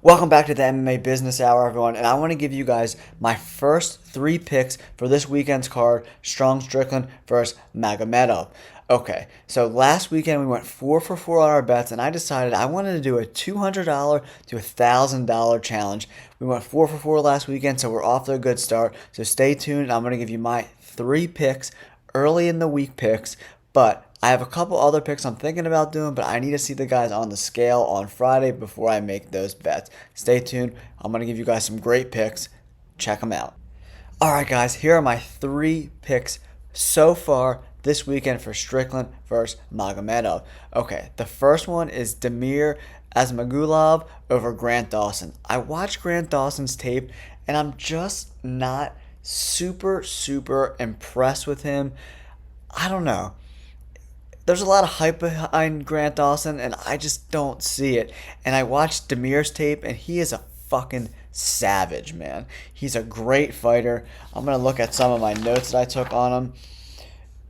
Welcome back to the MMA Business Hour, everyone, and I want to give you guys my first three picks for this weekend's card, Strickland versus Magomedov. Okay, so last weekend we went 4 for 4 on our bets, and I decided I wanted to do a $200 to $1,000 challenge. We went 4 for 4 last weekend, so we're off to a good start. So stay tuned. I'm going to give you my three picks, early in the week picks, but I have a couple other picks I'm thinking about doing, but I need to see the guys on the scale on Friday before I make those bets. Stay tuned. I'm going to give you guys some great picks. Check them out. All right, guys, here are my three picks so far this weekend for Strickland versus Magomedov. Okay, the first one is Damir Asmagulov over Grant Dawson. I watched Grant Dawson's tape, and I'm just not super impressed with him. I don't know. There's a lot of hype behind Grant Dawson, and I just don't see it. And I watched Demir's tape, and he is a fucking savage, man. He's a great fighter. I'm going to look at some of my notes that I took on him.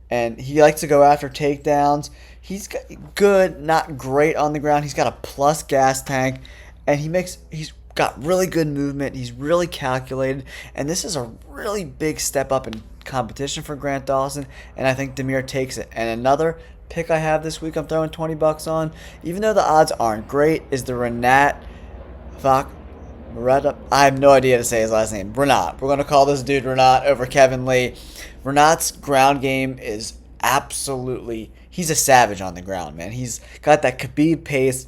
And he likes to go after takedowns. He's good, not great on the ground. He's got a plus gas tank, and he's got really good movement. He's really calculated, and this is a really big step up in competition for Grant Dawson, and I think Damir takes it. And another pick I have this week I'm throwing $20 on, even though the odds aren't great, is the Renat Vak Mareta. I have no idea to say his last name. Renat. We're going to call this dude Renat over Kevin Lee. Renat's ground game is he's a savage on the ground, man. He's got that Khabib pace.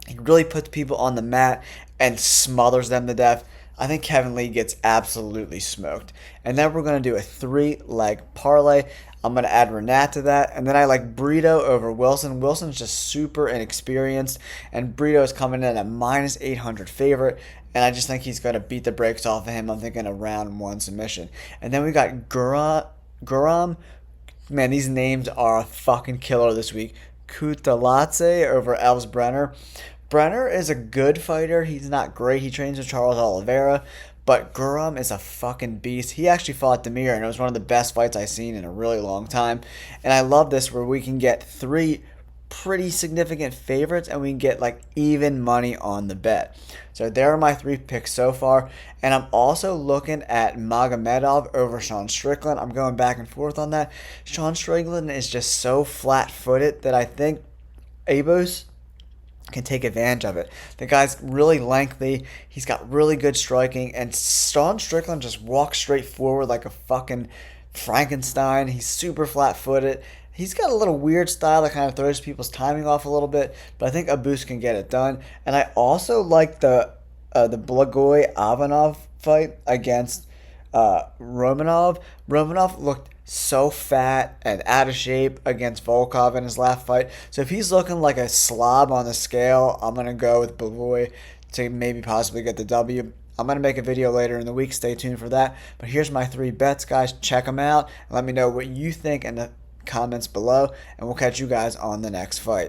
He really puts people on the mat and smothers them to death. I think Kevin Lee gets absolutely smoked. And then we're going to do a 3-leg parlay. I'm going to add Renat to that. And then I like Brito over Wilson. Wilson's just super inexperienced. And Brito's coming in at minus 800 favorite. And I just think he's going to beat the brakes off of him. I'm thinking a round one submission. And then we got Guram. Man, these names are a fucking killer this week. Kutaladze over Elves Brenner. Brenner is a good fighter. He's not great. He trains with Charles Oliveira. But Guram is a fucking beast. He actually fought Damir, and it was one of the best fights I've seen in a really long time. And I love this where we can get three pretty significant favorites, and we can get like even money on the bet. So there are my three picks so far. And I'm also looking at Magomedov over Sean Strickland. I'm going back and forth on that. Sean Strickland is just so flat-footed that I think Abos can take advantage of it. The guy's really lengthy. He's got really good striking. And Sean Strickland just walks straight forward like a fucking Frankenstein. He's super flat-footed. He's got a little weird style that kind of throws people's timing off a little bit. But I think Abus can get it done. And I also like the Blagoy Ivanov fight against Romanov. Romanov looked so fat and out of shape against Volkov in his last fight. So if he's looking like a slob on the scale, I'm going to go with Blagoy to maybe possibly get the W. I'm going to make a video later in the week. Stay tuned for that. But here's my three bets, guys. Check them out. And let me know what you think in the comments below. And we'll catch you guys on the next fight.